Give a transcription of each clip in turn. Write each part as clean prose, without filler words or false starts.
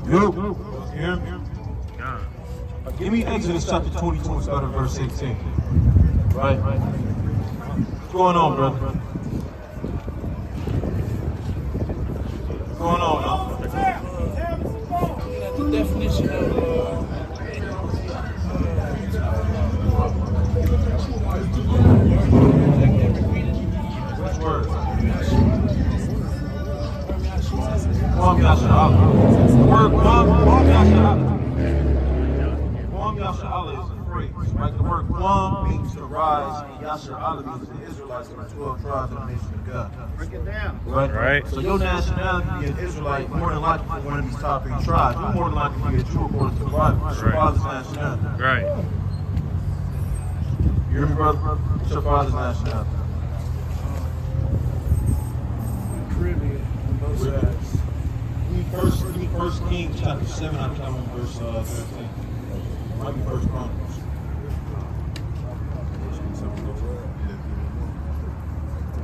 You hear me? Give me Exodus chapter 22, start at verse 18. Right? What's going on, brother? What's going on, y'all? The definition of which word? Quam Yasha'Allah. The word Quam Yasha'Allah. Quam Yasha'Allah is a phrase, right? The word Quam means to rise, and Yasha'Allah means the Israelites of the 12 tribes of the nation of God. Break it down. Right? So your nationality be an Israelite, more than likely for one of these top 3 tribes. You're more than likely to be a Jew according to the Bible. What's your father's nationality? Right. You hear me, brother? What's your father's nationality? Caribbean on both sides. Give me First Kings chapter 7, I'm talking verse 13. Might be First Chronicles.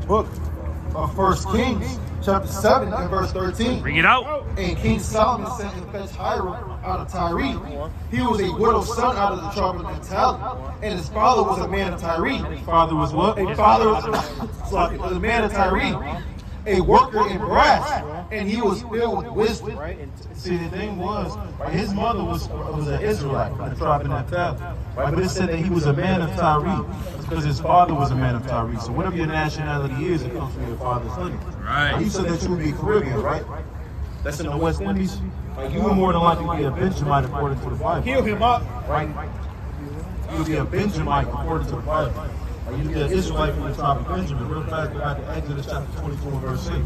Book of First Kings, chapter 7 and verse 13. Bring it out. And King Solomon sent and fetched Hiram out of Tyre. He was a widow's son out of the tribe of Naphtali, and his father was a man of Tyre. His father was what? A father was a man of Tyre, a worker in brass, and he was filled with wisdom. See, the thing was, his mother was an Israelite from the tribe of Naphtali, right? But it said that he was a man of Tyre because his father was a man of Tyre. So whatever your nationality is, it comes from your father's lineage. Right. You said that you would be Caribbean, right? That's in the West Indies. Like, you would more than likely be a Benjamite according to the Bible. Heal him up. Right? You would be a Benjamite according to the Bible. Like, you'd be an Israelite from the tribe of Benjamin. Real fast, go back to Exodus chapter 22 and verse 6.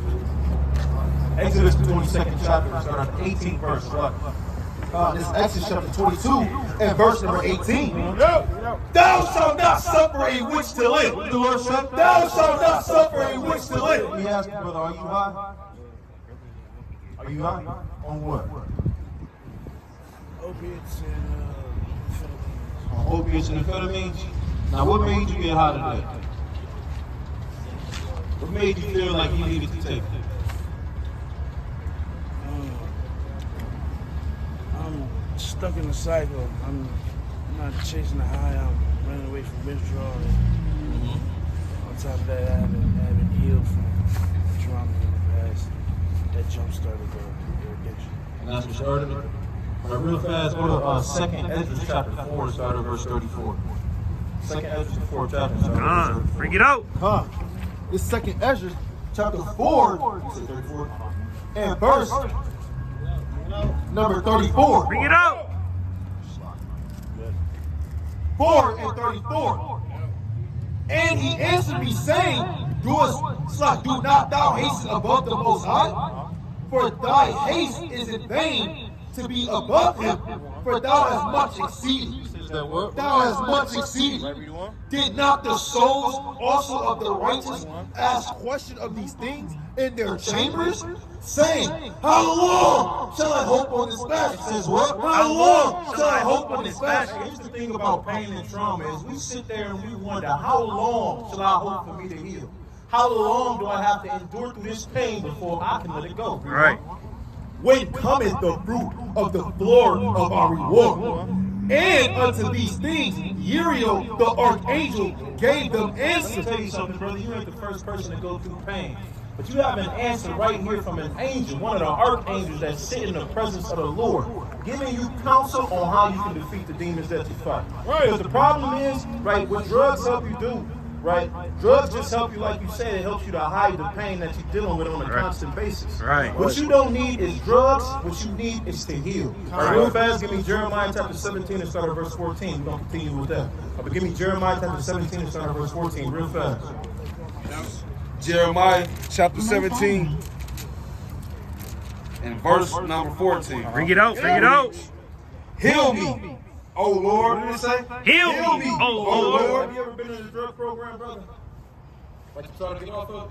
Exodus 22nd chapter, start at 18th verse. This is Exodus chapter 22 and verse number 18. Thou shalt not suffer a witch to live. What did the Lord say? Thou shalt not suffer a witch to live. Let me ask you, brother, are you high? Are you high? On what? Opiates and On opiates and amphetamines? Now, what made you get high today? What made you feel like you needed to take it? I'm stuck in a cycle. I'm not chasing the high. I'm running away from withdrawal. And on top of that, I haven't healed from trauma in the past. That jump started the addiction. And that's what started it? All right, real fast, go to 2nd Ezra chapter 4, start at verse 34. 2nd Ezra 4 chapter, start at verse 34. Bring it out. This second Ezra chapter 4 You said 34? and verse number 34. Bring it out. 4 and 34. And he answered me, saying, do not thou hasten above the Most High? For thy haste is in vain to be above him, for thou hast much exceeded. Thou hast much exceeded. Did not the souls also of the righteous ask question of these things in their chambers, saying, how long shall I hope on this fashion? Says what? How long shall I hope on this fashion? Here's the thing about pain and trauma is we sit there and we wonder, how long shall I hope for me to heal? How long do I have to endure through this pain before I can let it go? Right. When cometh the fruit of the Lord of our reward? And unto these things, Uriel the archangel gave them Let me answer. tell you something, brother. You ain't the first person to go through pain. But you have an answer right here from an angel, one of the archangels that sit in the presence of the Lord, giving you counsel on how you can defeat the demons that you fight. Because the problem is, right, what drugs help you do, right? Drugs just help you, like you said, it helps you to hide the pain that you're dealing with on a constant basis. Right. What you don't need is drugs. What you need is to heal. All right, real fast, give me Jeremiah chapter 17 and start at verse 14. We're going to continue with that. But give me Jeremiah chapter 17 and start at verse 14, real fast. Jeremiah chapter 17 and verse number 14. Bring it out. Bring it out. Heal me, O Lord. What did it say? Heal me, oh Lord. Have you ever been in a drug program, brother? Like you trying to get off of it?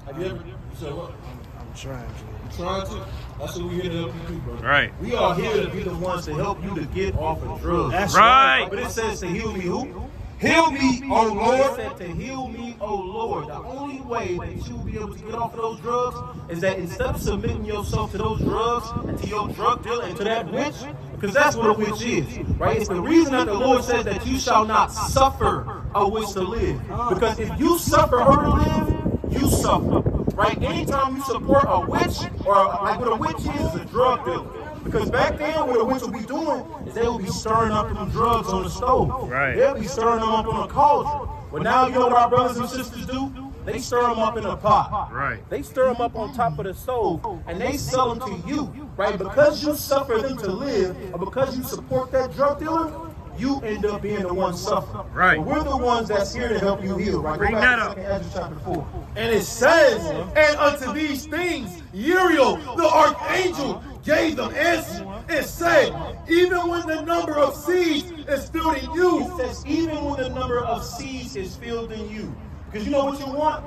Have you ever? You said what? I'm trying to. You trying to? That's what we here to help you do, brother. Right. We are here to be the ones to help you to get off of drugs. That's right. But it says to heal me who? Heal me, O He Lord. said to heal me, O Lord. The only way that you will be able to get off of those drugs is that instead of submitting yourself to those drugs and to your drug dealer and to that witch, because that's what a witch is, right? It's the reason that the Lord says that you shall not suffer a witch to live. Because if you suffer her to live, you suffer, right? Anytime you support a witch, or like what a witch is a drug dealer. Because back then, what a witch would be doing is they would be stirring up them drugs on the stove. Right. They'll be stirring them up on a cauldron. But now you know what our brothers and sisters do? They stir them up in a pot. Right. They stir them up on top of the stove and they sell them to you, right? Because you suffer them to live, or because you support that drug dealer, you end up being the one suffering. Right. But we're the ones that's here to help you heal, right? Go Bring back that to up. 2 Ezra chapter 4. And it says, and unto these things, Uriel, the archangel, gave them answer and said, even when the number of seeds is filled in It you, says, even when the number of seeds is filled in you. Because you know what you want?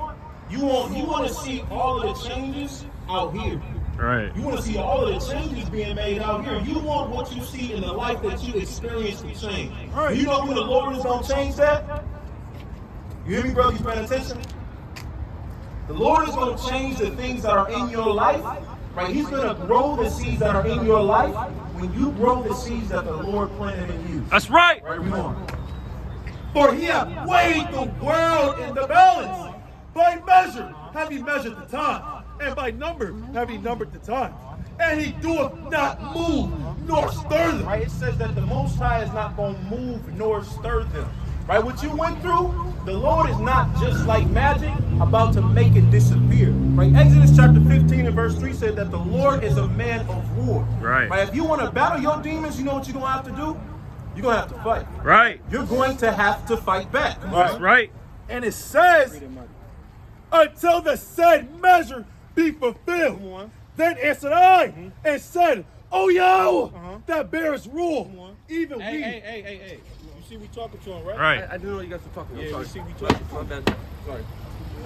You want to see all of the changes out here. Right. You want to see all of the changes being made out here. You want what you see in the life that you experience to change. You know when the Lord is going to change that? You hear me, brother? You paying attention? The Lord is going to change the things that are in your life, right? He's going to grow the seeds that are in your life when you grow the seeds that the Lord planted in you. That's right. Right, we on. for he hath weighed the world in the balance. By measure have he measured the time, and by number have he numbered the time. And he doeth not move nor stir them. Right? It says that the Most High is not going to move nor stir them. Right? What you went through, the Lord is not just like magic about to make it disappear. Right? Exodus chapter 15 and verse 3 said that the Lord is a man of war. Right. If you want to battle your demons, you know what you're going to have to do? You're going to have to fight. Right. You're going to have to fight back. That's right. And it says, until the said measure be fulfilled. Come on. Then answered I and said, O Yahweh, that bearest rule, even we. Hey. You see we talking to him, right? Right. I do know you guys are talking. I'm Yeah, sorry. you see we talking to My him. bad. Sorry.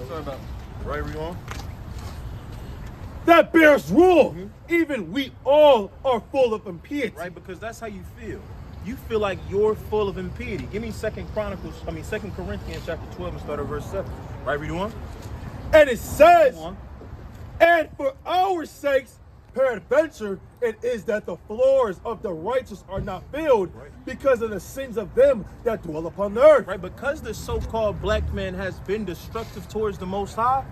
Sorry about. Right, we on? That bearest rule, even we all are full of impiety. Right, because that's how you feel. You feel like you're full of impiety. Give me 2 Corinthians chapter 12 and start at verse 7. Right, read on. And it says, Come on. and for our sakes, peradventure, it is that the floors of the righteous are not filled because of the sins of them that dwell upon the earth. Right, because the so-called black man has been destructive towards the Most High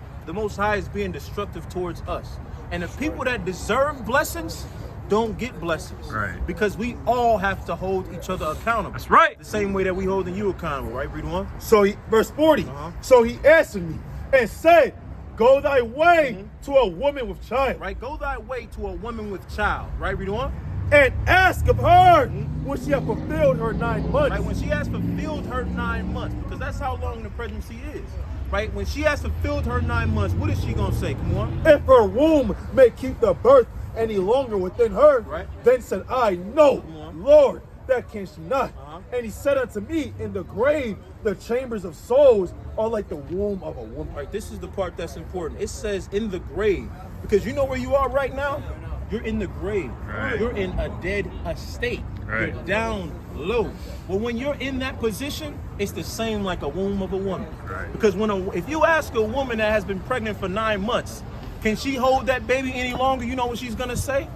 is being destructive towards us. And the people that deserve blessings don't get blessings. Right. Because we all have to hold each other accountable. That's right. The same way that we holding you accountable, right? Read on. So he, verse 40, Uh-huh. so he answered me and said, go thy way to a woman with child, Right, go thy way to a woman with child. Right, read on. and ask of her when she hath fulfilled her 9 months. Right, when she has fulfilled her 9 months, because that's how long the pregnancy is. Right, when she has fulfilled her 9 months, what is she gonna say? Come on. If her womb may keep the birth any longer within her, Right. then said I, no, on. Lord, that can she not. Uh-huh. And he said unto me, in the grave, the chambers of souls are like the womb of a woman. Right, this is the part that's important. It says in the grave, because you know where you are right now. You're in the grave. Right. You're in a dead estate. Right. You're down low. Well, when you're in that position, it's the same like a womb of a woman. Right. Because if you ask a woman that has been pregnant for 9 months, can she hold that baby any longer? You know what she's gonna say?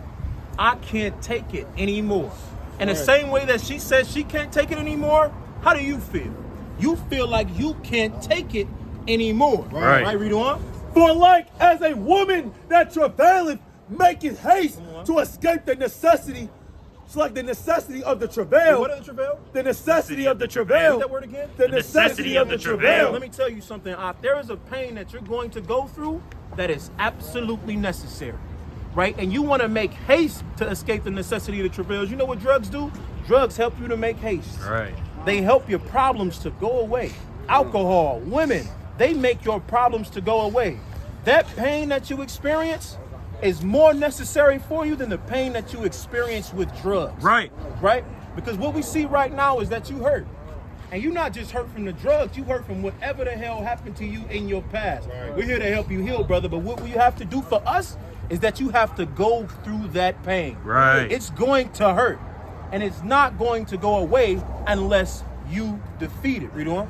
I can't take it anymore. And the same way that she says she can't take it anymore, how do you feel? You feel like you can't take it anymore. Right. Right, read on. For like as a woman that travaileth maketh haste to escape the necessity, it's like the necessity of the travail. What is the travail? The necessity of the travail. Say that word again. The necessity of the travail. Let me tell you something. There is a pain that you're going to go through that is absolutely necessary, right? And you want to make haste to escape the necessity of the travails. You know what drugs do? Drugs help you to make haste. Right. They help your problems to go away. Alcohol, women, they make your problems to go away. That pain that you experience is more necessary for you than the pain that you experience with drugs. Right. Right? Because what we see right now is that you hurt. And you're not just hurt from the drugs, you hurt from whatever the hell happened to you in your past. We're here to help you heal, brother, but what you have to do for us is that you have to go through that pain. Right. It's going to hurt. And it's not going to go away unless you defeat it. Read on.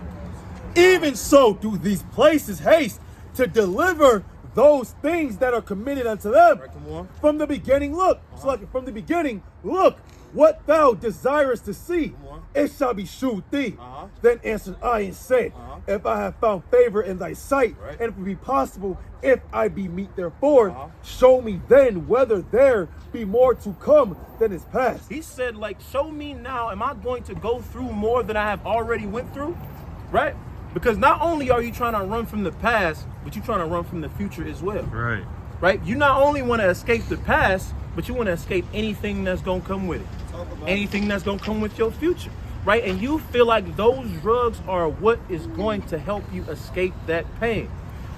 Even so do these places haste to deliver those things that are committed unto them. Right, come on. From the beginning, look. So like from the beginning, look, what thou desirest to see, Come on. it shall be shewed thee. Uh-huh. Then answered I and said, if I have found favor in thy sight, Right. and if it be possible, if I be meet therefore, Uh-huh. show me then whether there be more to come than is past. He said, like, show me now, am I going to go through more than I have already went through? Right? Because not only are you trying to run from the past, but you're trying to run from the future as well. Right. Right? You not only want to escape the past, but you want to escape anything that's going to come with it. Anything that's going to come with your future. Right? And you feel like those drugs are what is going to help you escape that pain.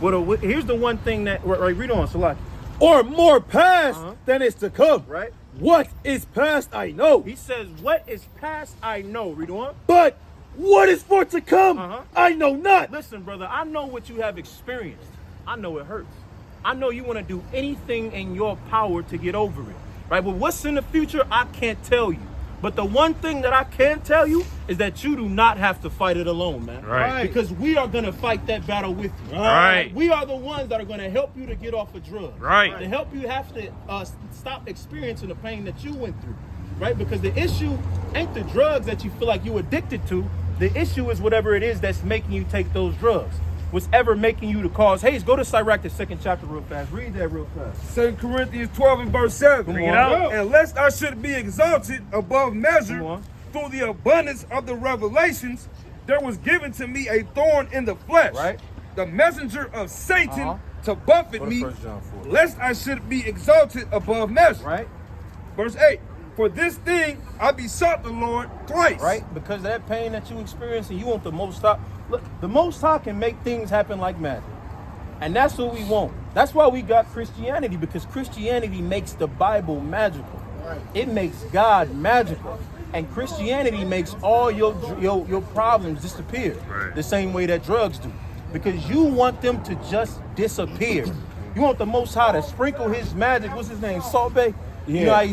Well, here's the one thing that, right, read on, Salaki. Or more past than is to come. Right? What is past I know, He says, what is past, I know. Read on. but what is for to come I know not. Listen, brother, I know what you have experienced. I know it hurts. I know you want to do anything in your power to get over it. Right? But what's in the future, I can't tell you. But the one thing that I can tell you is that you do not have to fight it alone, man. Right. Because we are going to fight that battle with you. Right. We are the ones that are going to help you to get off of drugs. Right. To help you have to stop experiencing the pain that you went through. Right? Because the issue ain't the drugs that you feel like you're addicted to. The issue is whatever it is that's making you take those drugs. What's ever making you to cause haste. Go to Sirach, the 2nd chapter real fast. Read that real fast. 2 Corinthians 12 and verse 7. Bring it out. And lest I should be exalted above measure Come on. through the abundance of the revelations, there was given to me a thorn in the flesh, Right. the messenger of Satan to buffet Go to me, 1 John 4. lest I should be exalted above measure. Right? Verse 8. For this thing I besought the Lord twice. Right? Because that pain that you experience and you want the Most High. Look, the Most High can make things happen like magic. And that's what we want. That's why we got Christianity, because Christianity makes the Bible magical. It makes God magical. And Christianity makes all your problems disappear. Right. The same way that drugs do. Because you want them to just disappear. You want the Most High to sprinkle his magic. What's his name? Salt Bay? You know how he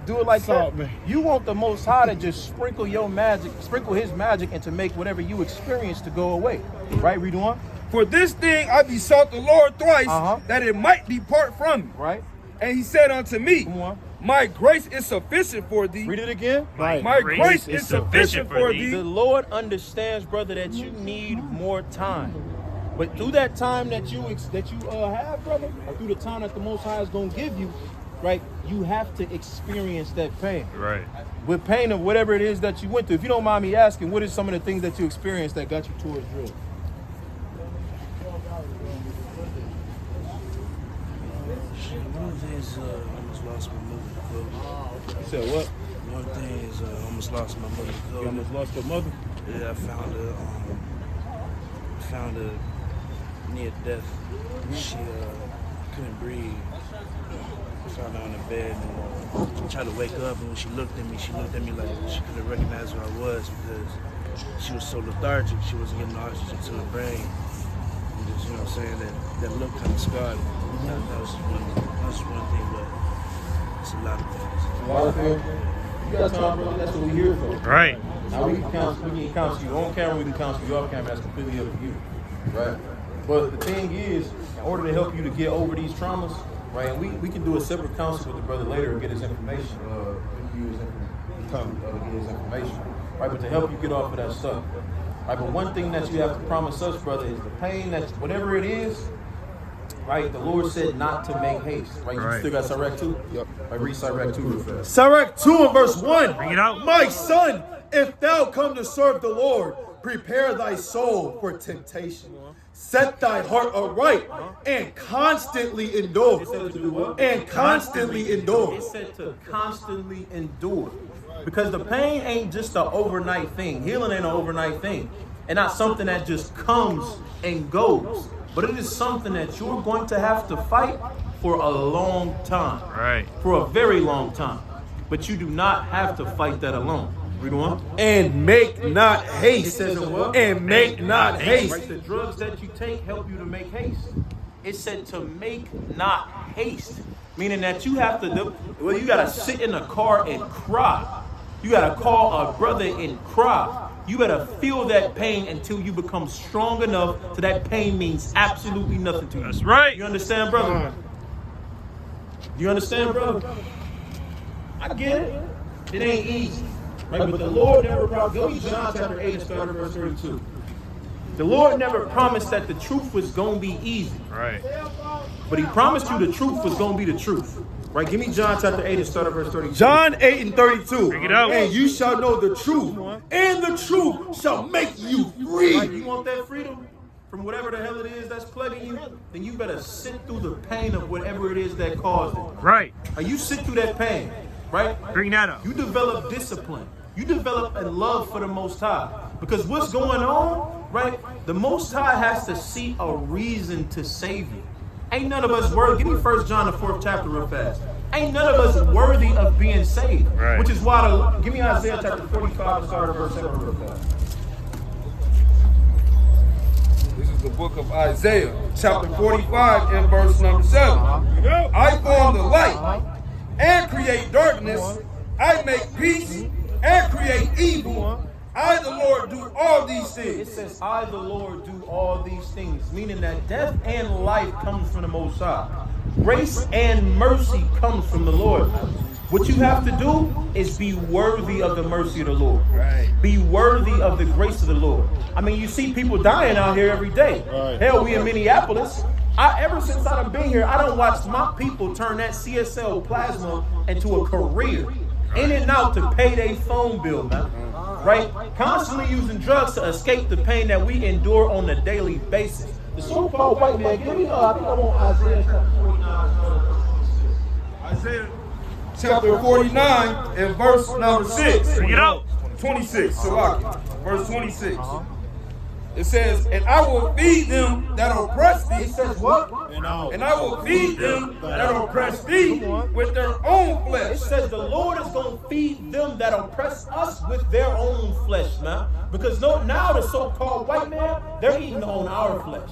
do it like Salt that? Bay. You want the Most High to just sprinkle your magic, sprinkle his magic, and to make whatever you experience to go away. Right? Read on. For this thing I besought the Lord twice, that it might depart from me. Right? And he said unto me, Come on. my grace is sufficient for thee. Read it again. My grace is sufficient for The thee. Lord understands, brother, that you need more time. But through that time that you have, brother, or through the time that the Most High is going to give you, right, you have to experience that pain. Right. With pain of whatever it is that you went through. If you don't mind me asking, what is some of the things that you experienced that got you towards drugs? One thing is I almost lost my mother. You said what? One thing is I almost lost my mother. You almost lost your mother? Yeah, I found her near death. She couldn't breathe. I found her on the bed and tried to wake up, and when she looked at me like she couldn't recognize who I was because she was so lethargic. She wasn't getting oxygen to her brain. And just, you know what I'm saying, that look kind of scarred me. That was one thing, but it's a lot of things. You got time, brother. That's what we're here for. Right. Now we can counsel you on camera, we can counsel you off camera. That's completely up to you, right? But the thing is, in order to help you to get over these traumas, right? And we can do a separate counsel with the brother later and get his information. Get his information, right? But to help you get off of that stuff, right? But one thing that you have to promise us, brother, is the pain that whatever it is, right? The Lord said not to make haste, right? You Right. still got Sirach 2? Yep. Right, read Sirach 2 real fast. Sirach 2 and verse 1. Bring it out. My son, if thou come to serve the Lord, prepare thy soul for temptation. Set thy heart aright and constantly endure. And constantly endure. It said to constantly endure. Because the pain ain't just an overnight thing. Healing ain't an overnight thing. And not something that just comes and goes. But it is something that you're going to have to fight for a long time. Right. For a very long time. But you do not have to fight that alone. Read on. And make not haste. It says what? And make not haste. Right, the drugs that you take help you to make haste. It said to make not haste. Meaning that you have to do, well, you gotta sit in a car and cry. You gotta call a brother and cry. You better feel that pain until you become strong enough so that pain means absolutely nothing to you. That's right. You understand, brother? You understand, brother? I get it. It ain't easy. Right? But the Lord never promised. Go to John chapter 8 and start at verse 32. The Lord never promised that the truth was going to be easy. Right. But he promised you the truth was going to be the truth. Right? Give me John chapter 8 and start at verse 32. John 8 and 32. Bring it out. And you shall know the truth, and the truth shall make you free. Right? You want that freedom from whatever the hell it is that's plaguing you? Then you better sit through the pain of whatever it is that caused it. Right. You sit through that pain. Right? Bring that up. You develop discipline. You develop a love for the Most High. Because what's going on, right? The Most High has to see a reason to save you. Ain't none of us worthy. Give me 1 John the 4th chapter real fast. Ain't none of us worthy of being saved. Right. Which is why, give me Isaiah chapter 45 and start at verse 7 real fast. This is the book of Isaiah, chapter 45 and verse number 7. I form the light and create darkness. I make peace and create evil. I, the Lord, do all these It things. says, I, the Lord, do all these things, meaning that death and life comes from the Most High. Grace and mercy comes from the Lord. What you have to do is be worthy of the mercy of the Lord. Right. Be worthy of the grace of the Lord. I mean, you see people dying out here every day. Right. Hell, we in Minneapolis. Ever since I've been here, I don't watch my people turn that CSL plasma into a career. In and out to pay their phone bill, man. Right? Constantly using drugs to escape the pain that we endure on a daily basis. The so-called white man, give me, I think I want Isaiah chapter 49. Isaiah chapter 49 and verse number 6. Bring it out. 26, Salaki, verse 26. It says, and I will feed them that oppress thee. It says what? And I will feed them that oppress thee with their own It flesh. says the Lord is going to feed them that oppress us with their own flesh, man. Because now the so-called white man, they're eating on our flesh.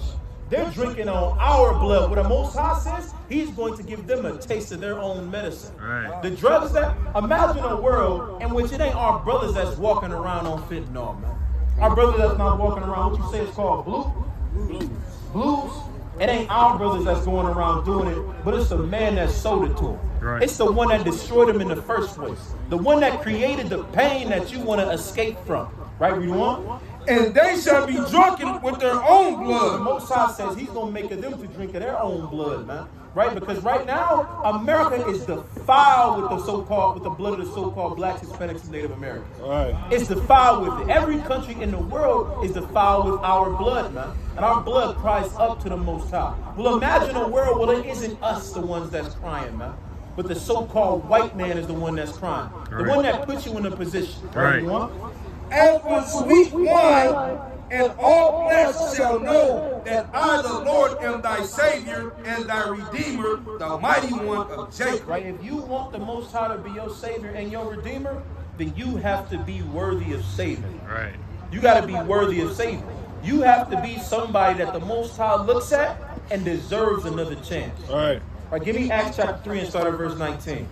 They're drinking on our blood. What the Most High says, he's going to give them a taste of their own medicine. Right. The drugs that, imagine a world in which it ain't our brothers that's walking around on fentanyl, man. Our brothers that's not walking around, what you say is called blues. It ain't our brothers that's going around doing it, but it's the man that sold it to them. Right. It's the one that destroyed them in the first place. The one that created the pain that you want to escape from. Right, read on? And they shall be drunken with their own The blood. Most High says he's going to make them to drink of their own blood, man. Right? Because right now, America is defiled with the blood of the so-called blacks, Hispanics, and Native Americans. Right. It's defiled with it. Every country in the world is defiled with our blood, man. And our blood cries up to the Most High. Well, imagine a world where it isn't us the ones that's crying, man. But the so-called white man is the one that's crying. The one that puts you in a position. Right. You want? As with sweet wine, and all flesh shall know that I, the Lord, am thy Savior and thy Redeemer, the mighty one of Jacob. Right? If you want the Most High to be your Savior and your Redeemer, then you have to be worthy of saving. Right. You got to be worthy of saving. You have to be somebody that the Most High looks at and deserves another chance. All right. All right, give me Acts chapter 3 and start at verse 19.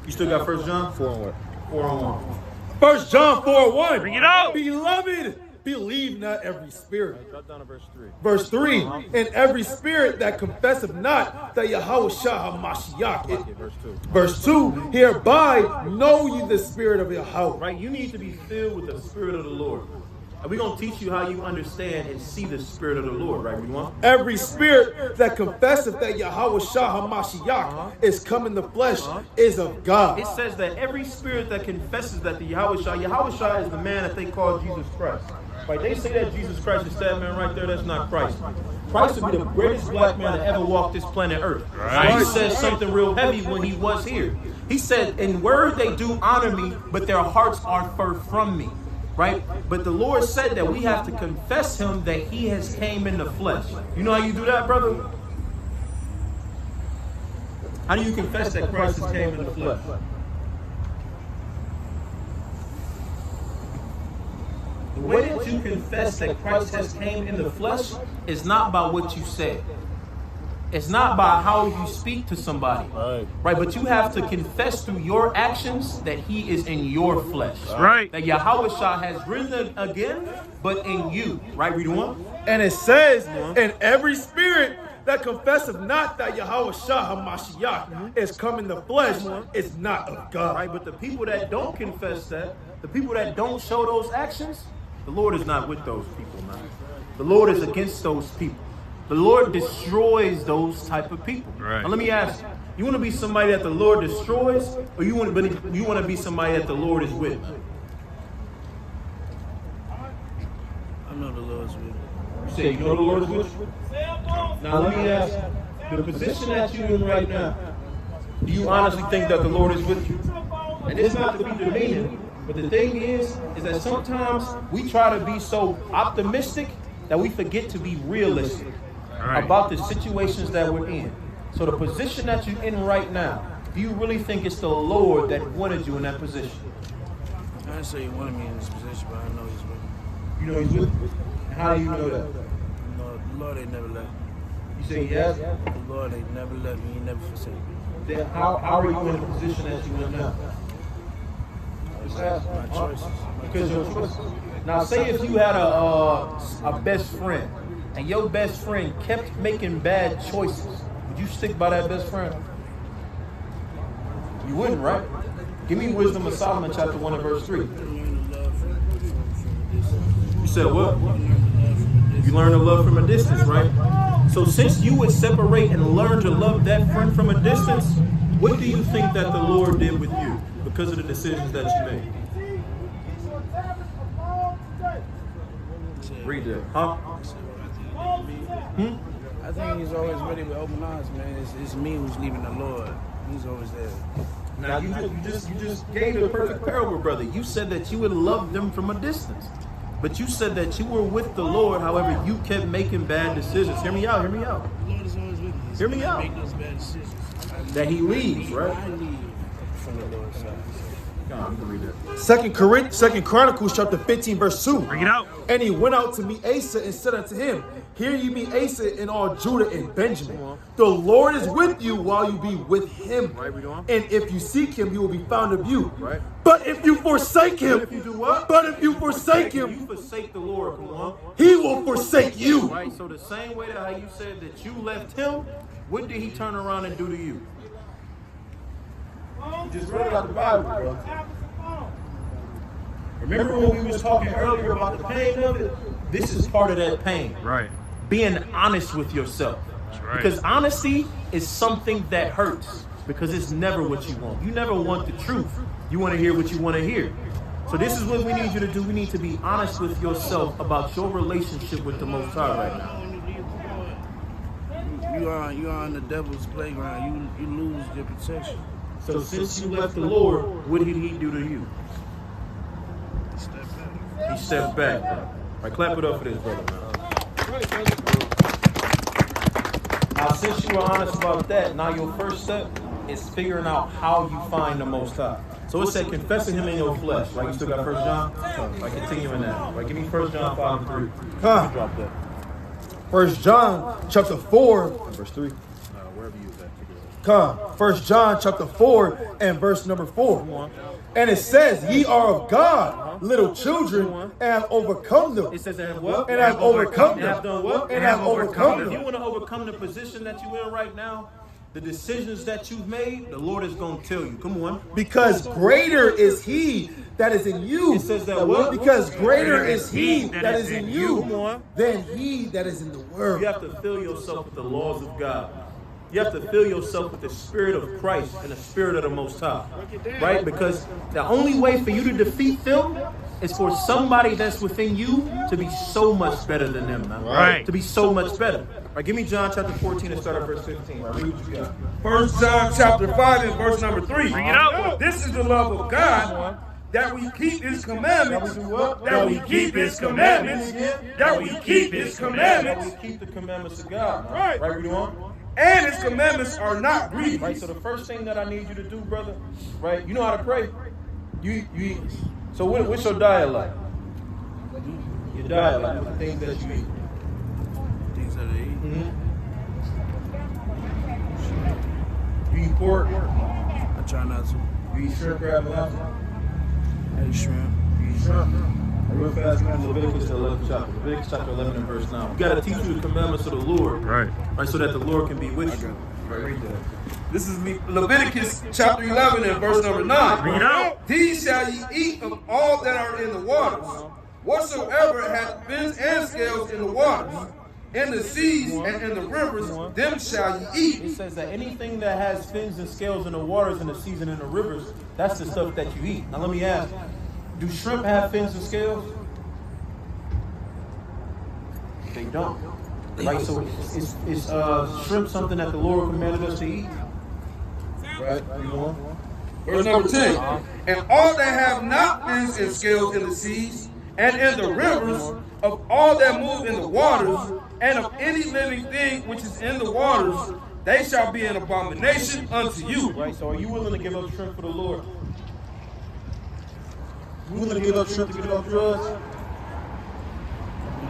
You still got 1 John? 4 and what? 4 and 1. 1 John 4:1. Bring it out. Beloved, believe not every spirit. Drop down to verse 3. Verse 3. And every spirit that confesseth not that Yahweh Shah HaMashiach. Verse 2. Verse 2. Hereby know ye the spirit of Yahweh. Right, you need to be filled with the Spirit of the Lord. And we're going to teach you how you understand and see the Spirit of the Lord, right? We want? Every spirit that confesseth that Yahweh Shah HaMashiach is come in the flesh is of God. It says that every spirit that confesses that the Yahweh Shah is the man that they call Jesus Christ. Right? They say that Jesus Christ is that man right there. That's not Christ. Christ would be the greatest black man that ever walked this planet Earth. Right. He said something real heavy when he was here. He said, in word they do honor me, but their hearts are far from me. Right? But the Lord said that we have to confess him that he has came in the flesh. You know how you do that, brother? How do you confess that Christ has came in the flesh? The way that you confess that Christ has came in the flesh is not by what you say. It's not by how you speak to somebody. Right. But you have to confess through your actions that he is in your flesh. Right. That Yahweh Shah has risen again, but in you. Right, read on. And it says, and every spirit that confesseth not that Yahweh Shah HaMashiach is come in the flesh is not of God. Right, but the people that don't confess that, the people that don't show those actions, the Lord is not with those people, man. The Lord is against those people. The Lord destroys those type of people. Right. Now let me ask you want to be somebody that the Lord destroys, or you want to be somebody that the Lord is with? I know the Lord's will. You say you know the Lord is with you? Now let me ask you, the position that you're in right now, do you honestly think that the Lord is with you? And it's not to be demeaning, but the thing is that sometimes we try to be so optimistic that we forget to be realistic about the situations that we're in. So the position that you're in right now, do you really think it's the Lord that wanted you in that position? I didn't say he wanted me in this position, but I know he's with me. You know he's with you? And how do you know that? You know, the Lord ain't never left me. You say he has? The Lord ain't never left me. He never forsake me. Then how are you in the position that you're in now? My choices. Because your choices. Now, say if you had a best friend, and your best friend kept making bad choices, would you stick by that best friend? You wouldn't, right? Give me Wisdom of Solomon, chapter 1 and verse 3. You said what? You learn to love from a distance, right? So since you would separate and learn to love that friend from a distance, what do you think that the Lord did with you because of the decisions that you made? Read that. Huh? I think he's always ready with open arms, man. It's me who's leaving the Lord. He's always there. Now you just gave the perfect parable, brother. You said that you would love them from a distance. But you said that you were with the Lord, however, you kept making bad decisions. Hear me out, hear me out. The Lord is always with me. Hear me out. Make those bad decisions. That he leaves, right? I leave from the Lord's side. Come on, you can read that. Second Chronicles chapter 15 verse 2. Bring it out. And he went out to meet Asa and said unto him, Hear ye me, Asa, and all Judah and Benjamin. The Lord is with you while you be with him. Right, we doing? And if you seek him, he will be found of you. Right. But if you forsake him, If you do what? But if you forsake You him, forsake the Lord, come on. he will forsake you. Right, so the same way that how you said that you left him, what did he turn around and do to you? You just read it out the Bible, bro. Remember when we was talking earlier about the pain of it? This is part of that pain. Right. Being honest with yourself. That's right. Because honesty is something that hurts. Because it's never what you want. You never want the truth. You want to hear what you want to hear. So this is what we need you to do. We need to be honest with yourself about your relationship with the Most High right now. You are on the devil's playground. You lose your protection. So since you left the Lord, what did he do to you? Step back. He stepped back. All right, clap it up for this brother, man. Now, since you were honest about that, now your first step is figuring out how you find the Most High. So it said confessing him in your flesh. Right, you still got 1 John? Right, continuing that. Right, give me 1 John 5 and 3. Huh. Drop that. 1 John chapter 4. Verse 3. Wherever you at, figure it Come. 1 John chapter 4 and verse number 4. And it says, Ye are of God, little children, and have overcome them. It says, and have what? And have overcome And have them. done what? And have overcome If you them. want to overcome the position that you're in right now, the decisions that you've made, the Lord is going to tell you. Come on. Because greater is he that is in you. It says that what? Because greater is he that is in Come you on. than he that is in the world. You have to fill yourself with the laws of God. You have to fill yourself with the Spirit of Christ and the Spirit of the Most High. Right? Because the only way for you to defeat them is for somebody that's within you to be so much better than them, man. Right. To be so much better. All right, give me John chapter 14 and start at verse 15. Right, read what you got. 1 John chapter 5 and verse number 3. Bring it out. This is the love of God, that we keep his commandments. That we keep his commandments. That we keep his That commandments. we keep the commandments of God. Man. Right. Right, read on. And his commandments are not Right, grievous. so the first thing that I need you to do, brother, right? You know how to pray. So what's your diet like? Your diet like the things that you eat. Things that I eat. pork? I try not to. You eat shrimp, crab, and lobster? I eat shrimp. You eat shrimp? Real fast, man. Leviticus 11 chapter. Leviticus chapter 11 and verse 9. We got to teach you the commandments of the Lord. Right. Right, so that the Lord can be with you. Right, read that. This is Leviticus chapter 11 and verse number 9. Bring it out. These shall ye eat of all that are in the waters, whatsoever hath fins and scales in the waters, in the seas and in the rivers, them shall ye eat. It says that anything that has fins and scales in the waters, in the seas, and in the rivers, that's the stuff that you eat. Now let me ask, do shrimp have fins and scales? They don't. Right, so is shrimp something that the Lord commanded us to eat? Right, you know? Verse number 10. And all that have not fins and scales in the seas and in the rivers, of all that move in the waters, and of any living thing which is in the waters, they shall be an abomination unto you. Right, so are you willing to give up shrimp for the Lord? You willing to give up shrimp to give up drugs?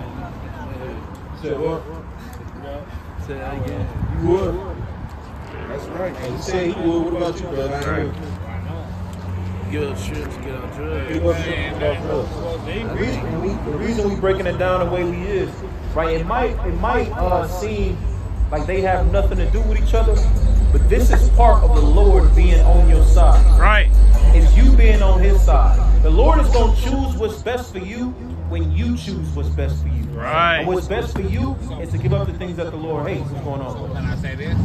You said what? Say that again. You would? That's right. You said he would. What about you, brother? I ain't heard. Get up shrimp to get out drugs. Give up shrimp to give up drugs. The reason we breaking it down the way we is, right? It might seem like they have nothing to do with each other, but this is part of the Lord being on your side. Right. It's you being on His side. The Lord is going to choose what's best for you when you choose what's best for you. Right. And what's best for you is to give up the things that the Lord hates. What's going on? Can I say this?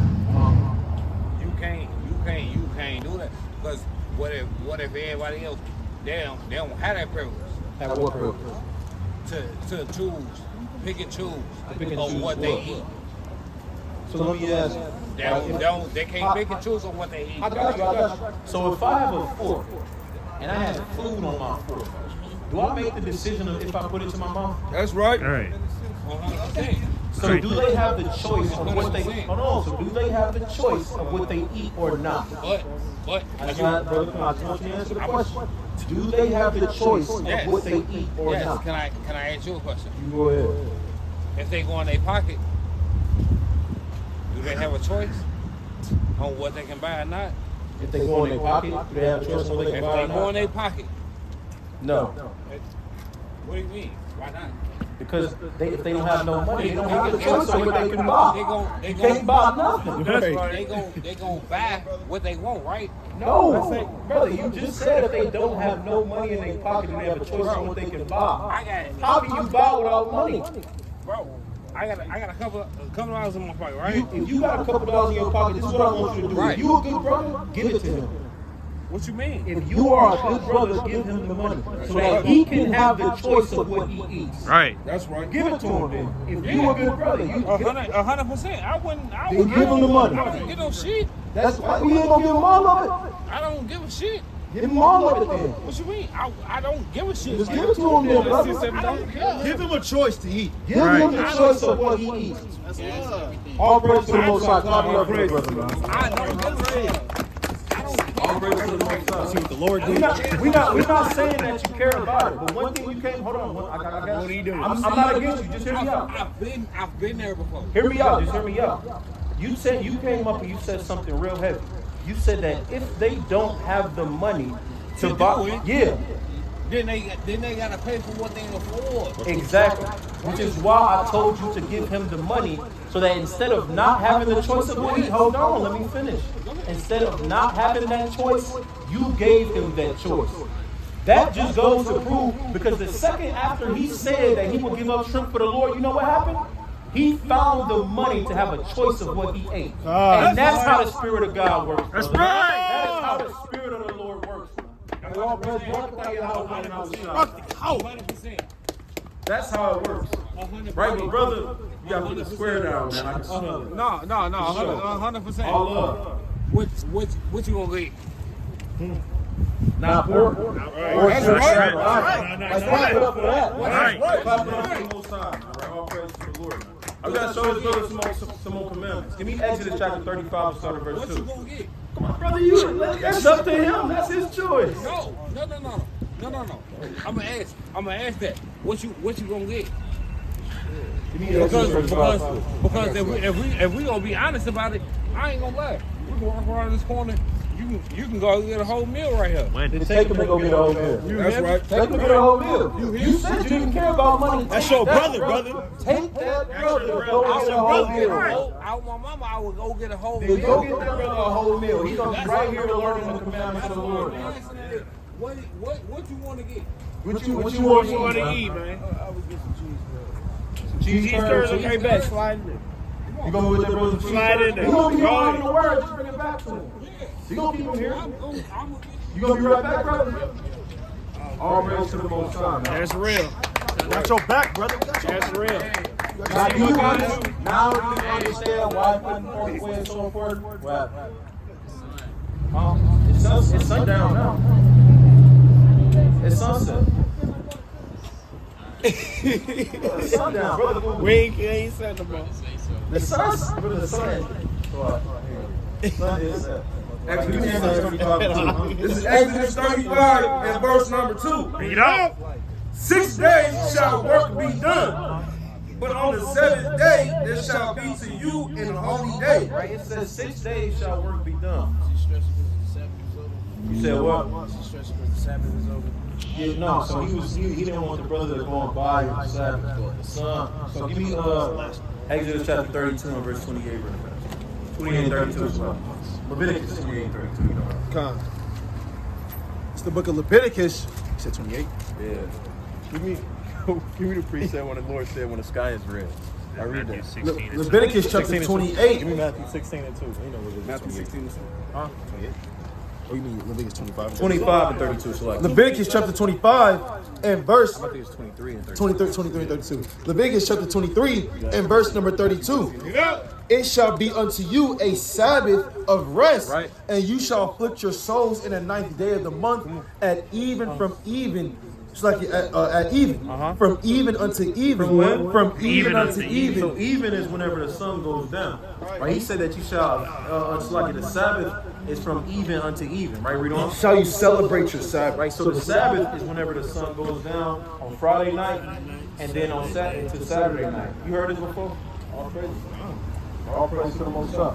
You can't do that. Because what if everybody else they don't have that privilege Have what privilege? to choose, pick and choose Pick and on choose what they eat. So let me ask. They can't pick and choose on what they eat. I got you. So if I have a fork and I have food on my fork, do I make the decision of if I put it to my mouth? That's right. All right. 100%. So do they have the choice of what they hold on? So do they have the choice of what they eat or not? But That's not, brother. I just want you to answer the question. Do they have the choice of Yes. what they eat or yes, not? can I ask you a question? You go ahead. If they go in their pocket, do they have a choice on what they can buy or not? If they go in their pocket, do they have a choice on what they If can buy they or go in not? their pocket, No, what do you mean? Why not? because if they don't have no money, they don't have a choice on what they can buy. They You gon' can't buy nothing. they gon' buy what they want, right? No, brother, you just said if they don't have no money in their pocket, they have a choice on what they can buy. I got it. How can you buy without money? Bro, I got a couple dollars in my pocket, right? If you got a couple dollars in your pocket, this is what I want you to do. Right. If you a good brother, give it to him. What you mean? If you are a good brother, give him the money so that he can have the choice of what he eats. Right. That's right. Give it to him then. If you a good brother, you 100%. I wouldn't. Then give him the money. I don't get no shit. That's why we ain't gonna give him all of it. I don't give a shit. Give him all of it then. What you mean? I don't give a shit. Just give it to him then, brother. I don't care. Give him a choice to eat. Give him the choice of what he eats. All praise to the Most High. Clap it up for the brother, man. I don't give a shit. All praise to the Most High. See what the Lord did. We're not saying that you care about it, but one thing you can't hold on. I got you. I'm not against you. Just hear me out. I've been there before. Hear me out. Just hear me out. You said you came up and you said something real heavy. You said that if they don't have the money to buy, yeah, Then they gotta pay for what they can afford. exactly. Which is why I told you to give him the money so that instead of not having the choice of what he, hold on, let me finish. Instead of not having that choice, you gave him that choice. That just goes to prove, because the second after he said that he would give up shrimp for the Lord, you know what happened? He found the money to have a choice of what he ate. And that's how the Spirit of God works. That's brother. right. That is how the Spirit of the Lord works. And we all praise God for your house and outside. 100%. That's how it works. 100%. Right, but brother, you gotta put the square down, man. I can smell it. No, 100%. All love. What you gonna get? Not pork. Or That's shrimp. right. That's right. Put up for that. Right. Clap it up for the Most High, man. All praise to the Lord, man. I gotta show this brother some more commandments. Give me Exodus chapter 35 and start at verse What 2. you gonna get? Come on, brother, that's up to him. That's his choice. No. I'ma ask that. What you gonna get? Give me Exodus 35. Because if we gonna be honest about it, I ain't gonna lie. walk around this corner. You can go get a whole meal right here. Then take them to go get a whole meal. That's right. Take them to get a whole meal. You said you didn't care about money. That's your brother, brother. Take that brother to go get a whole meal. Out my mama, I would go get a whole Then meal. go get that brother a whole meal. He's gonna be right here to learn the commandments of the Lord. What you want to get? What you want to eat, man? I would get some cheese curds. Cheese curds, okay, bet. Slide in there. You gonna with that brother cheese Slide curds? in there. You gonna be Go all ahead. in the word, just bring it back to him. You gonna keep him here? You gonna be right back, brother? All praise to the Most High, man. That's real. Got your back, brother. That's real. Now do you understand why putting forth away and so forth? What? It's sundown now. It's sunset. It's sundown, brother. We ain't said the most. The sun, brother, the sun. Sun is This is Exodus 35 and verse number 2. Bring it up. 6 days shall work be done, but on the 7th day there shall be to you an holy day. right. It says 6 days shall work be done. You said what? Stressing because the Sabbath is over. Yeah, no, so he didn't want the brother to go and buy the Sabbath, the son. So give me Exodus chapter 32 and verse 28. 28 and 32 as well. Leviticus 28 and 32. You know. Con. It's the book of Leviticus. You said 28. Yeah. Give me the precept when the Lord said when the sky is red. I read Matthew that. 16 and 2. Leviticus chapter 28. Give me Matthew 16 and 2. You know what Matthew 16 and 2. Huh? 28. Oh, you mean Leviticus 25? 25 and 32. So like, Leviticus chapter 25 and verse I think it's 23 and 32. 23 and 32. Leviticus chapter 23 and verse number 32. It shall be unto you a Sabbath of rest, Right. and you shall afflict your souls in the 9th day of the month at even from even. It's like at even. From even unto even. From when? From even Even unto unto even. So even is whenever the sun goes down. Right? He said that you shall, it's like the Sabbath is from even unto even. Right? Read on. Shall you celebrate your Sabbath? Right? So the Sabbath is whenever the sun goes down on Friday night and then on Saturday to Saturday night. You heard this before? All praise. All praise to the Most High.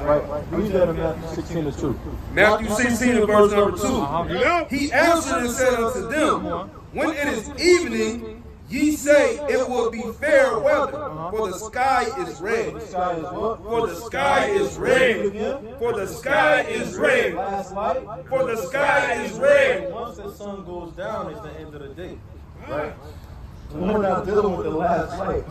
Right? Read that in Matthew 16 and 2. Matthew 16 and verse number 2. He answered and said unto them, when it is evening, ye say it will be fair weather, for the sky is red. Sky is what? For the sky is red. For the sky is red. Last light. For the sky is red. Once the sun goes down, it's the end of the day. Right? We're not dealing with the last light.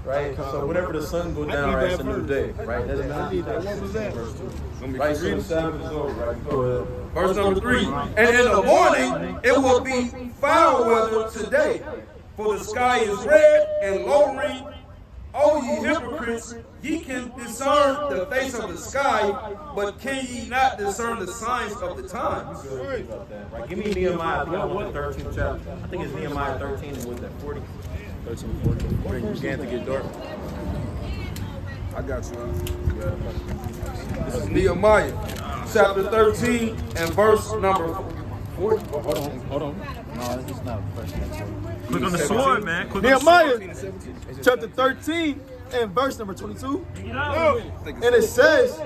Right? So whenever the sun goes down, right, it's a new day. Right? That's Matthew 16, verse 2. Right? So the Sabbath is over. Right? Go ahead. Verse number 3. And in the morning it will be foul weather today, for the sky is red and lowering. O ye hypocrites, ye can discern the face of the sky, but can ye not discern the signs of the times? Right? Give me Nehemiah. I think I want the 13th chapter. I think it's Nehemiah 13 and what's that? 40? 13 and 40. When you began to get dark. I got you. This is Nehemiah, chapter 13 and verse number 40. Hold on. No, it's not a question. Click on the sword, man. Click on Nehemiah chapter 13 and verse number 22. the sword. And it says,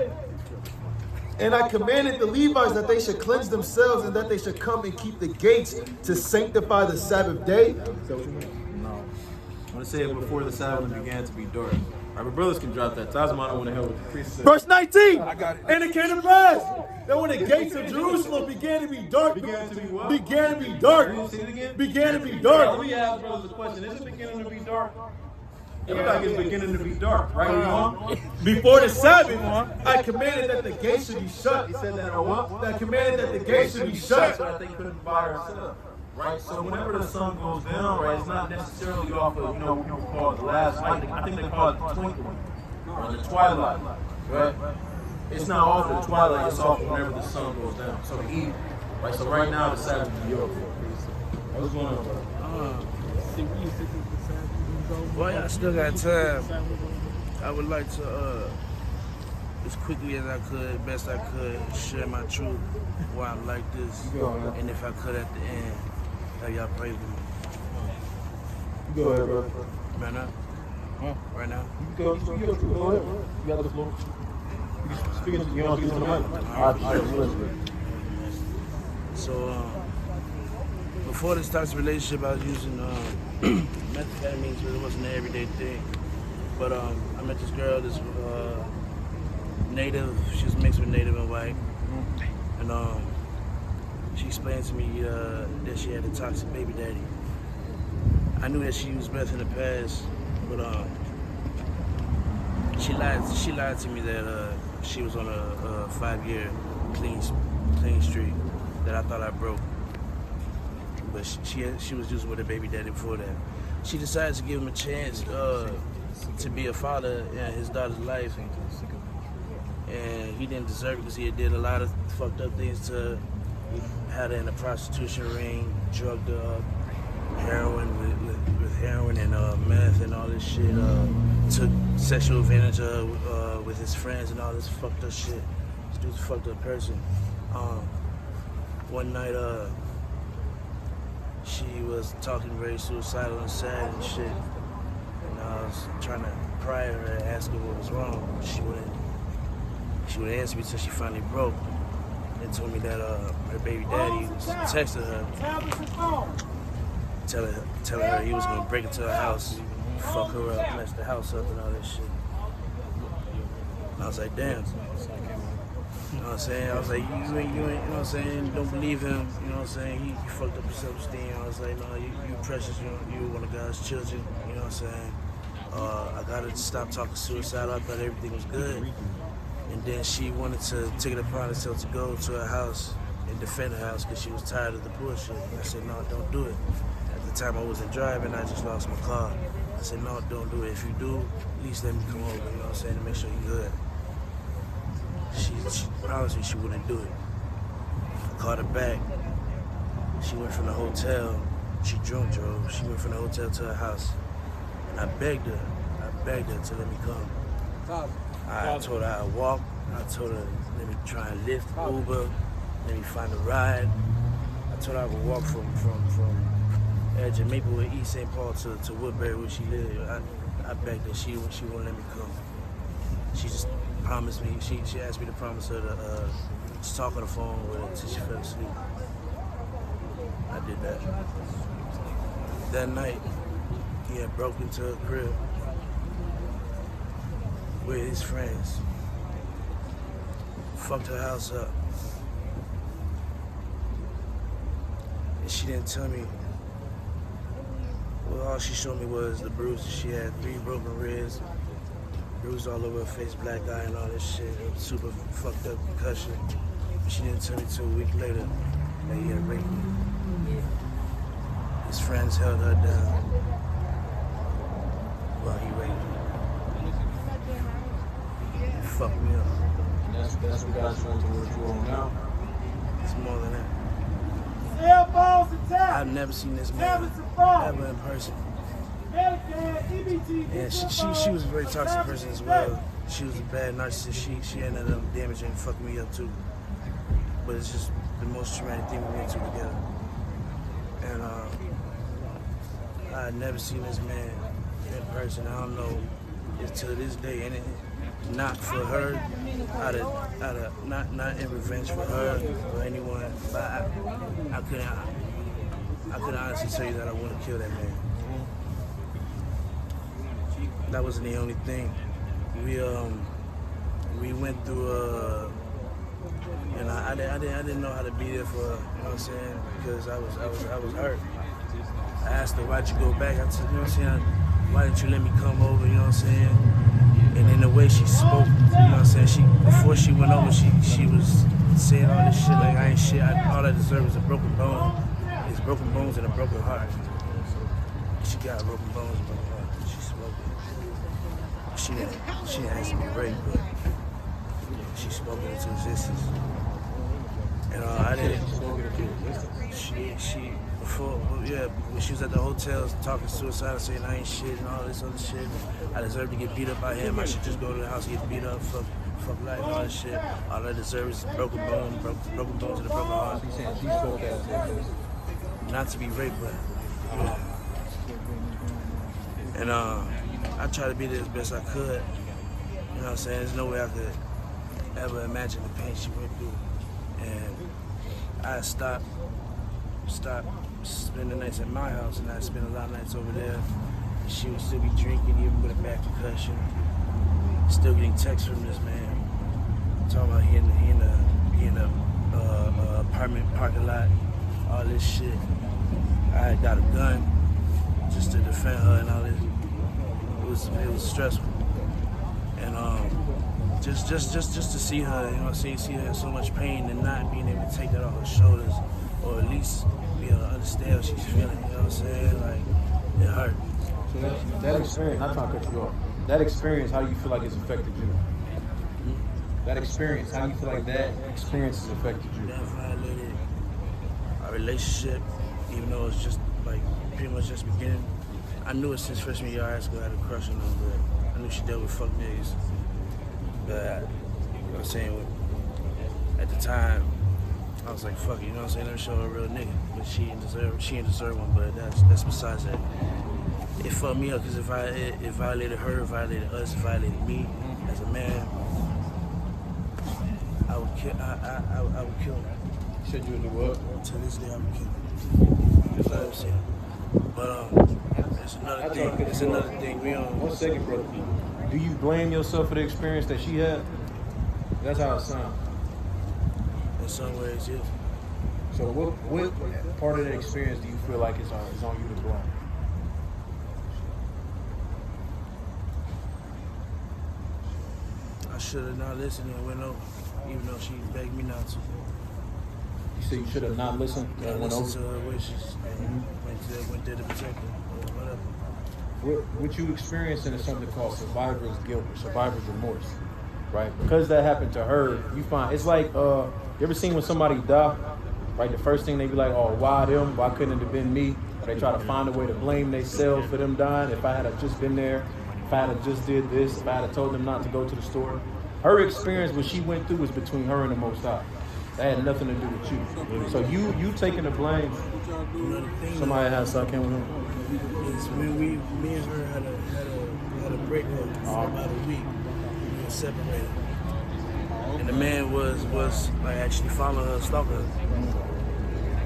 and I commanded the Levites that they should cleanse themselves and that they should come and keep the gates to sanctify the Sabbath day. No. I want to say it before the Sabbath began to be dark. All right, but brothers can drop that. Tazman don't want to help with the precept. Verse 19. I got it. And it came to pass that when the gates of Jerusalem began to be dark, Began to be what? began to be dark, Say it again. began to be Now, dark. let me ask brothers a question. Is it beginning to be dark? It looks like it's beginning to be dark, right? You know? Before the Sabbath, I commanded that the gates should be shut. He said that or what? I commanded that the gates should be shut. So that they couldn't buy or sell. Right? So whenever the sun goes down, right, it's not necessarily off of, what people call it the last light. I think they call it the twinkling or the twilight. Right? It's not off of the twilight, it's off whenever the sun goes down. So the evening. Right? So right now the Sabbath is over. What's going on, brother? Well, I still got time. I would like to, as quickly as I could, best I could, share my truth while I'm like this. And if I could at the end, have y'all pray with me. Go ahead, brother. Right now? Right now? Go ahead. You got the floor. You speaking. You want to speak to the mic? All right. So before this toxic relationship, I was using methamphetamines, but it wasn't an everyday thing. But I met this girl, this native. She was mixed with native and white, and she explained to me that she had a toxic baby daddy. I knew that she used meth in the past, but she lied to me that she was on a 5-year clean streak that I thought I broke. But she was just with her baby daddy before that. She decided to give him a chance to be a father in his daughter's life, and he didn't deserve it because he had did a lot of fucked up things to her. He had her in a prostitution ring, drugged her up, heroin with heroin and meth and all this shit. Took sexual advantage of her with his friends and all this fucked up shit. This dude's a fucked up person. One night, she was talking very suicidal and sad and shit. And I was trying to pry her and ask her what was wrong. She wouldn't answer me until she finally broke and told me that her baby daddy texted her, telling her he was gonna break into her house, fuck her up, mess the house up and all that shit. And I was like, damn. You know what I'm saying? I was like, you ain't, you know what I'm saying? Don't believe him. You know what I'm saying? He fucked up his self-esteem. I was like, no, you precious. You one of God's children. You know what I'm saying? I got her to stop talking suicidal. I thought everything was good. And then she wanted to take it upon herself to go to her house and defend her house because she was tired of the bullshit. And I said, no, don't do it. At the time I wasn't driving, I just lost my car. I said, no, don't do it. If you do, at least let me come over, you know what I'm saying, to make sure you're good. She promised me she wouldn't do it. I called her back. She went from the hotel. She drove. She went from the hotel to her house. And I begged her to let me come. I told her I'd walk. I told her, let me try and Lyft, Uber, let me find a ride. I told her I would walk from edge of Maplewood, East St. Paul to Woodbury where she lived. I begged her, she wouldn't let me come. She just promised me, she asked me to promise her to just talk on the phone with her until she fell asleep. I did that. That night, he had broke into her crib with his friends. Fucked her house up. And she didn't tell me. Well, all she showed me was the bruises. She had 3 broken ribs, bruised all over her face, black eye and all this shit. Super fucked up concussion. But she didn't tell me till a week later that he had raped me. His friends held her down while he raped me. He fucked me up. And that's what got you into what you're on now? It's more than that. I've never seen this man ever in person. And she was a very toxic person as well. She was a bad narcissist. She ended up damaging and fucking me up too. But it's just the most traumatic thing we went through together. And I had never seen this man in person. I don't know if to this day, and not for her, not in revenge for her or anyone, but I couldn't honestly tell you that I want to kill that man. That wasn't the only thing. We went through and I didn't know how to be there for her, you know what I'm saying? Because I was hurt. I asked her, why'd you go back? I said, you know what I'm saying? Why didn't you let me come over, you know what I'm saying? And in the way she spoke, you know what I'm saying? Before she went over, she was saying all this shit like I ain't shit. All I deserve is a broken bone. It's broken bones and a broken heart. She got broken bones and a broken heart. She spoke it. She didn't ask me to break, but she spoke it into existence. And I didn't. She before, yeah, when she was at the hotel talking suicide, saying I ain't shit and all this other shit. I deserve to get beat up by him. I should just go to the house and get beat up, fuck life, and all that shit. All I deserve is broken bones and a broken heart. Not to be raped, but yeah. And I tried to be there as best I could. You know what I'm saying? There's no way I could ever imagine the pain she went through. And I stopped spending nights at my house, and I spent a lot of nights over there. She would still be drinking, even with a back concussion. Still getting texts from this man talking about he in the apartment parking lot, all this shit. I had got a gun just to defend her and all this. It was stressful, and just to see her, you know, see her in so much pain and not being able to take that off her shoulders, or at least be able to understand what she's feeling. You know what I'm saying? Like, it hurt. So that experience, not trying to cut you off. That experience, how do you feel like it's affected you? That experience, how do you feel like that experience has affected you? That violated our relationship, even though it's just like pretty much just beginning. I knew it since freshman year of high school. I had a crush on her, but I knew she dealt with fuck niggas. But you know what I'm saying? At the time, I was like, fuck it, you know what I'm saying? Let me show her a real nigga. But she didn't deserve one. But that's besides that. It fucked me up because it violated her, it violated us, it violated me as a man. I would kill her. You said you would do what? To this day, I would kill her. That's what I was saying. But it's another thing. It's another thing. We on. 1 second, brother. Do you blame yourself for the experience that she had? That's how it sounds. In some ways, yeah. So what part of that experience do you feel like is on you to blame? I should have not listened and went over, even though she begged me not to. You said you should have not listened I and went listened over? to her wishes and went to the protector or whatever. What you experiencing is something called survivor's guilt or survivor's remorse, right? Because that happened to her, you find it's like you ever seen when somebody die, right? The first thing they be like, oh, why them? Why couldn't it have been me? They try to find a way to blame themselves for them dying. If I had have just been there, if I had just did this, if I had told them not to go to the store. Her experience, what she went through, was between her and the Most High. That had nothing to do with you. So you taking the blame. You know, the thing Somebody had something with him. is when me and her had a breakup for about a week. We were separated. And the man was like actually following her, stalking her.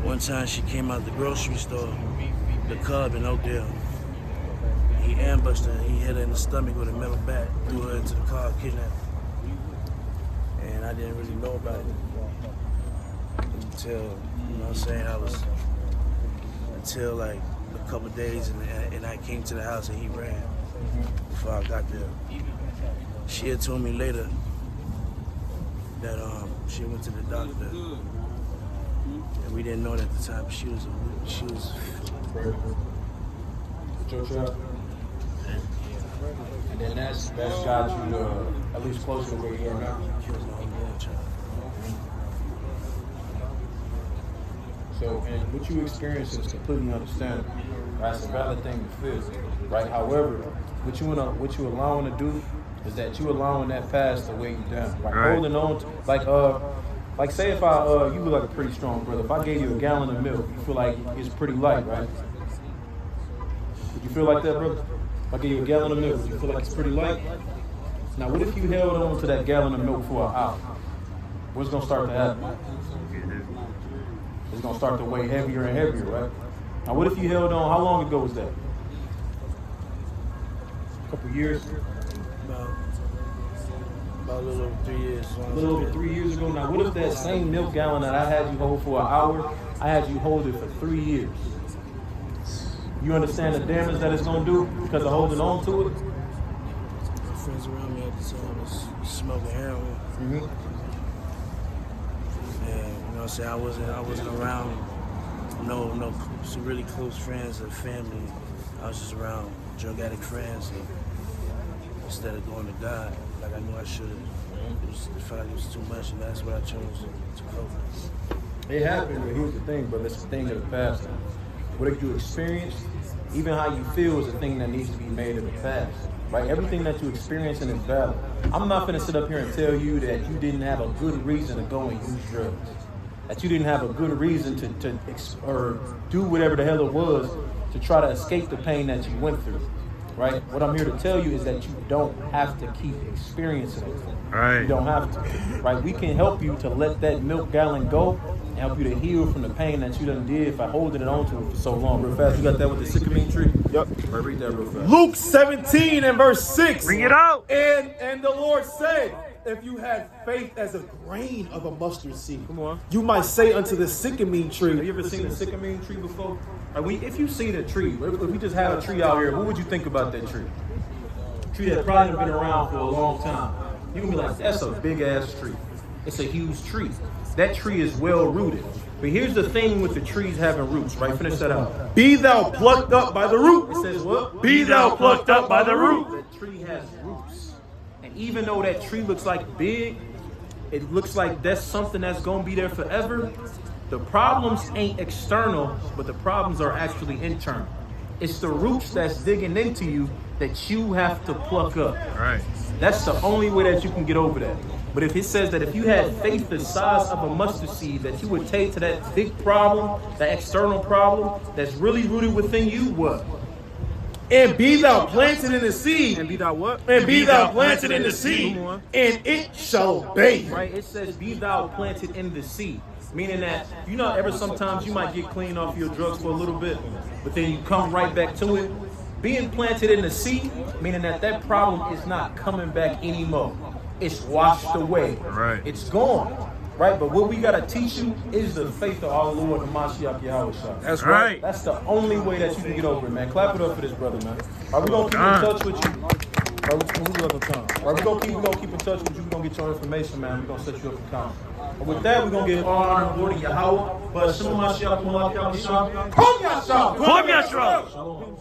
One time she came out the grocery store, the Cub in Oakdale. He ambushed her. He hit her in the stomach with a metal bat, threw her into the car, kidnapped her. And I didn't really know about it until, you know what I'm saying, until like a couple of days and I came to the house and he ran before I got there. She had told me later that she went to the doctor and we didn't know it at the time, but she was Your child? And then that's got you at least closer to where you are now. So, and what you experience is completely understandable. That's a valid thing to feel, right? However, what you allowing to do is that you allowing that past to weigh you down, right? Holding on to, like say if you look like a pretty strong brother. If I gave you a gallon of milk, you feel like it's pretty light, right? Would you feel like that, brother? If I gave you a gallon of milk, would you feel like it's pretty light? Now, what if you held on to that gallon of milk for an hour? What's gonna start to happen? It's gonna start to weigh heavier and heavier, right? Now, what if you held on? How long ago was that? A couple years? About a little over 3 years. A little over 3 years ago. Now, what if that same milk gallon that I had you hold for an hour, I had you hold it for 3 years? You understand the damage that it's gonna do because of holding on to it? My friends around me at the time was smoking heroin. Mm-hmm. And you know what I'm saying, I wasn't around no some really close friends or family. I was just around drug addict friends, and instead of going to God like I knew I should have, I felt like it was too much, and that's what I chose to cope. It happened, but here's the thing, but it's a thing of the past. What you experienced, even how you feel, is a thing that needs to be made of the past. Right? Everything that you experiencing is valid. I'm not gonna sit up here and tell you that you didn't have a good reason to go and use drugs. That you didn't have a good reason to or do whatever the hell it was to try to escape the pain that you went through. right? What I'm here to tell you is that you don't have to keep experiencing it. Right. You don't have to, right? We can help you to let that milk gallon go and help you to heal from the pain that you done did by holding it on to it for so long. Real fast, you got that with the sycamore tree? Yep. Right, read that real fast. Luke 17 and verse 6. Bring it out. And the Lord said, if you had faith as a grain of a mustard seed, Come on. you might say unto the sycamore tree. Have you ever seen a sycamore tree before? Like if you see the tree, if we just had a tree out here, what would you think about that tree? A tree that probably been around for a long time. You can be like, that's a big ass tree. It's a huge tree. That tree is well rooted. But here's the thing with the trees having roots, right? Finish that out. Be thou plucked up by the root. It says what? Be thou plucked up by the root. That tree has roots. And even though that tree looks like big, it looks like that's something that's going to be there forever. The problems ain't external, but the problems are actually internal. It's the roots that's digging into you that you have to pluck up. Right. That's the only way that you can get over that. But if it says that if you had faith the size of a mustard seed that you would take to that big problem, that external problem that's really rooted within you, what? And be thou planted in the seed. And be thou what? And be thou planted in the seed. Come on. And it shall obey you. Right? It says, be thou planted in the seed. Meaning that, you know, ever sometimes you might get clean off your drugs for a little bit, but then you come right back to it. Being planted in the seed, meaning that that problem is not coming back anymore. It's washed away. Right. It's gone. Right? But what we got to teach you is the faith of our Lord and Mashiach Yahweh Shah. That's right. That's the only way that you can get over it, man. Clap it up for this brother, man. Are we going to keep in touch with you? We're going to keep in touch with you. We're going to get your information, man. We're going to set you up for comment. But with that, we're going to give all honor and glory to Yahweh. But Shema Mashiach, Malak Yahweh Shah. Come, Yahshua. Come, Yahshua. Shalom.